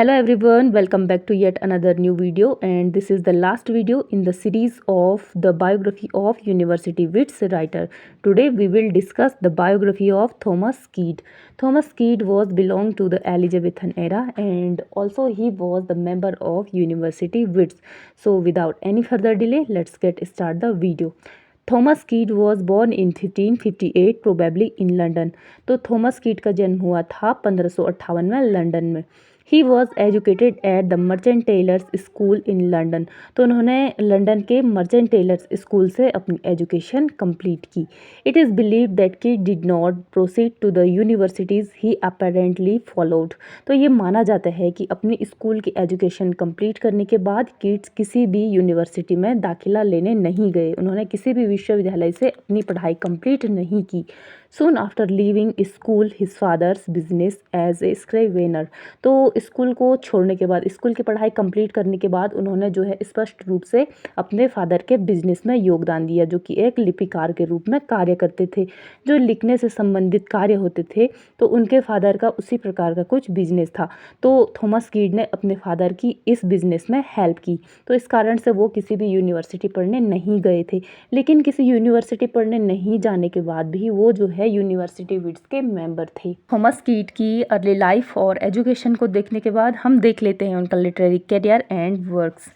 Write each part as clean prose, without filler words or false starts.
Hello everyone, welcome back to yet another new video, and this is the last video in the series of the biography of University Wits writer. Today we will discuss the biography of Thomas Keat. Thomas Keat was belonged to the Elizabethan era and also he was the member of University Wits. So without any further delay, let's get start the video. Thomas Kyd was born in 1558 probably in London. तो Thomas Kyd का जन्म हुआ था 1558 में London में। He was educated at the Merchant Taylors School in London. तो उन्होंने London के मर्चेंट टेलर्स स्कूल से अपनी एजुकेशन कंप्लीट की। It is believe that Kyd did not proceed to the universities he apparently followed. तो ये माना जाता है कि अपनी स्कूल की एजुकेशन कंप्लीट करने के बाद कीट्स किसी भी यूनिवर्सिटी में दाखिला लेने नहीं गए। उन्होंने किसी भी विश्वविद्यालय से अपनी पढ़ाई कंप्लीट नहीं की। Soon after leaving school, his father's business as a scrivener। तो स्कूल को छोड़ने के बाद, स्कूल की पढ़ाई कंप्लीट करने के बाद उन्होंने जो है स्पष्ट रूप से अपने फादर के बिजनेस में योगदान दिया, जो कि एक लिपिकार के रूप में कार्य करते थे। जो लिखने से संबंधित कार्य होते थे तो उनके फादर का उसी प्रकार का कुछ बिजनेस था। तो थॉमस कीट ने अपने फादर की इस बिजनेस में हेल्प की। तो इस कारण से वो किसी भी यूनिवर्सिटी पढ़ने नहीं गए थे, लेकिन किसी यूनिवर्सिटी पढ़ने नहीं जाने के बाद भी वो जो है यूनिवर्सिटी विट्स के मेंबर थे। थॉमस कीट की अर्ली लाइफ और एजुकेशन को देखने के बाद हम देख लेते हैं उनका literary career and works.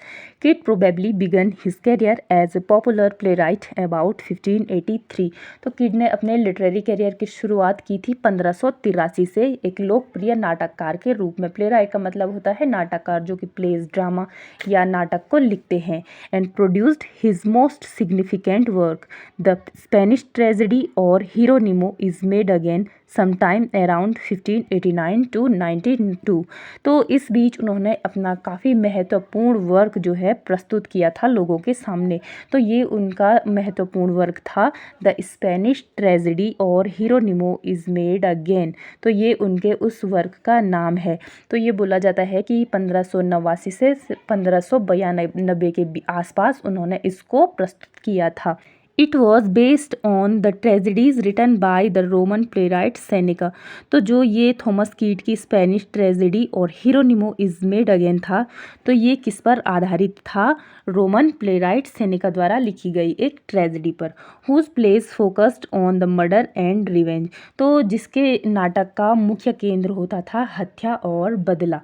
Kyd probably began his career as a popular playwright about 1583। तो कीट ने अपने लिटरेरी करियर की शुरुआत की थी 1583 से एक लोकप्रिय नाटककार के रूप में। प्ले राइट का मतलब होता है नाटककार, जो कि प्लेस, ड्रामा या नाटक को लिखते हैं। And produced his most significant work the Spanish Tragedy or Hieronimo is mad again sometime around 1589 to 92। तो इस बीच उन्होंने अपना काफ़ी महत्वपूर्ण वर्क जो है प्रस्तुत किया था लोगों के सामने। तो ये उनका महत्वपूर्ण वर्क था the Spanish Tragedy or Hieronimo is mad again. तो ये उनके उस वर्क का नाम है। तो ये बोला जाता है कि 1589 से 1592 के आसपास उन्होंने इसको प्रस्तुत किया था। It was based on the tragedies written by the Roman playwright Seneca. तो जो ये थॉमस कीट की स्पेनिश ट्रेजिडी और हीरोनिमो इज मेड अगेन था, तो ये किस पर आधारित था? रोमन प्लेराइट सेनेका द्वारा लिखी गई एक ट्रेजिडी पर। Whose plays focused on the murder and revenge. तो जिसके नाटक का मुख्य केंद्र होता था हत्या और बदला।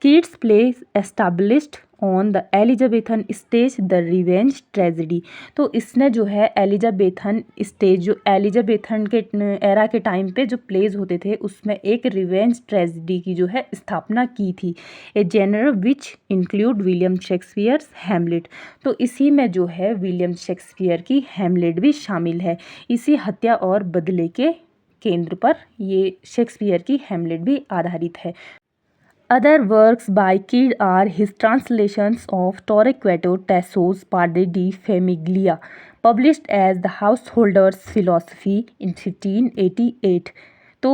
Keats place established on the Elizabethan stage the revenge tragedy. तो इसने जो है एलिजाबेथन स्टेज, जो एलिजाबेथन के एरा के टाइम पे जो प्लेज होते थे उसमें एक रिवेंज ट्रेजिडी की जो है स्थापना की थी। A genre which include William Shakespeare's Hamlet. तो इसी में जो है विलियम शेक्सपियर की हैमलेट भी शामिल है। इसी हत्या और बदले के केंद्र पर ये शेक्सपियर की हैमलेट भी आधारित है। Other works by Keat are his translations of Torquato Tasso's Padre di Famiglia, published as The Householder's Philosophy in 1588। तो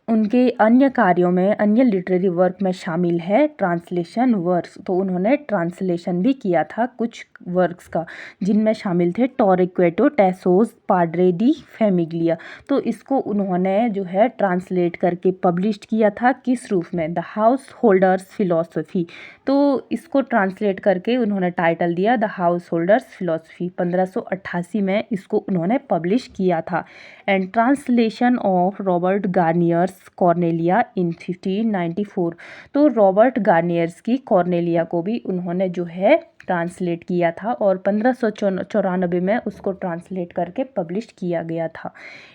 उनके अन्य कार्यों में, अन्य लिटरेरी वर्क में शामिल है ट्रांसलेशन वर्क्स। तो उन्होंने ट्रांसलेशन भी किया था कुछ वर्क्स का, जिनमें शामिल थे टॉरक्वेटो टैसोस पाड्रे डी फैमिग्लिया। तो इसको उन्होंने जो है ट्रांसलेट करके पब्लिश किया था किस रूप में? The house holders philosophy. तो इसको ट्रांसलेट करके उन्होंने टाइटल दिया द हाउस होल्डर्स फिलॉसफी। 1588 में इसको उन्होंने पब्लिश किया था। And translation of Robert Garnier's Cornelia in 1594। तो रॉबर्ट गार्नियर्स की कॉर्नेलिया को भी उन्होंने जो है ट्रांसलेट किया था और 1594 में उसको ट्रांसलेट करके पब्लिश किया गया था।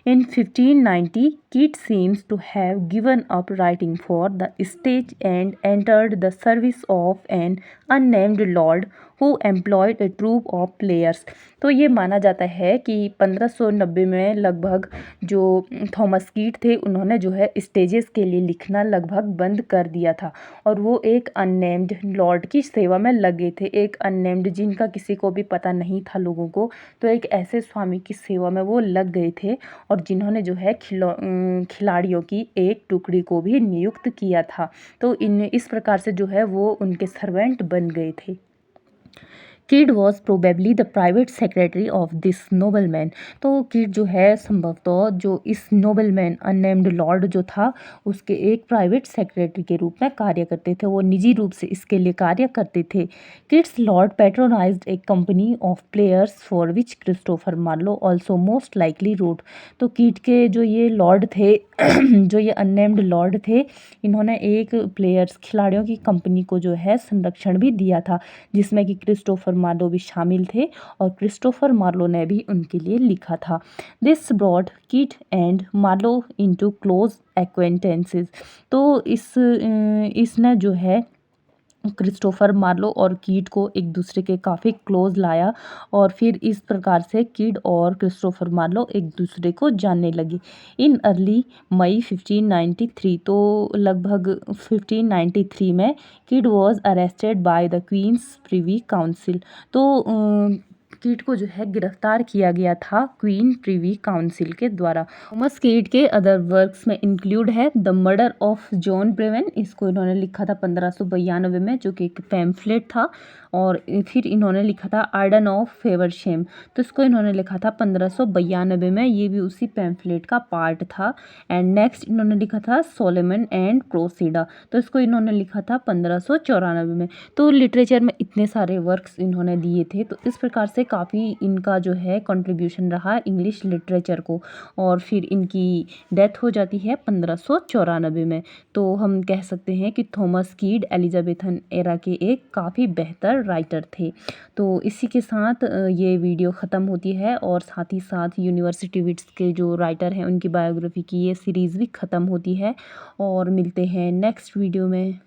In 1590 Kyd seems to have given up writing for the stage and entered the service of an unnamed lord who employed a troupe of players. तो ये माना जाता है कि 1590 में लगभग जो थॉमस कीट थे उन्होंने जो है स्टेजेस के लिए लिखना लगभग बंद कर दिया था और वो एक अननेम्ड लॉर्ड की सेवा में लगे थे। एक अननेम्ड जिनका किसी को भी पता नहीं था लोगों को, तो एक ऐसे स्वामी की सेवा में वो लग गए थे और जिन्होंने जो है खिलाड़ियों की एक टुकड़ी को भी नियुक्त किया था। तो इस प्रकार से जो है वो उनके सर्वेंट बन गए थे। Kid was probably the private secretary of this nobleman. तो किड जो है संभवतः जो इस नोबलमैन अननेम्ड लॉर्ड जो था उसके एक प्राइवेट सेक्रेटरी के रूप में कार्य करते थे, वो निजी रूप से इसके लिए कार्य करते थे। Kyd's lord patronised a company of players for which Christopher Marlowe also most likely wrote. तो किड के जो ये लॉर्ड थे जो ये अननेम्ड लॉर्ड थे, इन्होंने एक प्लेयर्स खिलाड़ियों की कंपनी को जो है संरक्षण भी दिया था, जिसमें कि क्रिस्टोफर मार्लो भी शामिल थे और क्रिस्टोफर मार्लो ने भी उनके लिए लिखा था। This brought Kyd and Marlowe into close acquaintances. तो इसने जो है क्रिस्टोफर मार्लो और कीट को एक दूसरे के काफ़ी क्लोज लाया और फिर इस प्रकार से किड और क्रिस्टोफर मार्लो एक दूसरे को जानने लगे। इन अर्ली मई 1593, तो लगभग 1593 में Kyd was arrested by the Queen's Privy Council. तो किड को जो है गिरफ्तार किया गया था क्वीन प्रिवी काउंसिल के द्वारा। थॉमस किड के अदर वर्क्स में इंक्लूड है द मर्डर ऑफ जॉन ब्रेवन। इसको इन्होंने लिखा था 1592 में, जो कि एक पैम्फलेट था। और फिर इन्होंने लिखा था आर्डन ऑफ फेवरशेम, तो इसको इन्होंने लिखा था 1592 में, ये भी उसी पैम्फलेट का पार्ट था। एंड नेक्स्ट इन्होंने लिखा था सोलेमन एंड क्रोसीडा, तो इसको इन्होंने लिखा था 1594 में। तो लिटरेचर में इतने सारे वर्क्स इन्होंने दिए थे, तो इस प्रकार से काफ़ी इनका जो है कंट्रीब्यूशन रहा इंग्लिश लिटरेचर को। और फिर इनकी डेथ हो जाती है 1594 में। तो हम कह सकते हैं कि थॉमस कीड एलिजाबेथन एरा के एक काफ़ी बेहतर राइटर थे। तो इसी के साथ ये वीडियो ख़त्म होती है और साथ ही साथ यूनिवर्सिटी विट्स के जो राइटर हैं उनकी बायोग्राफी की ये सीरीज़ भी ख़त्म होती है। और मिलते हैं नेक्स्ट वीडियो में।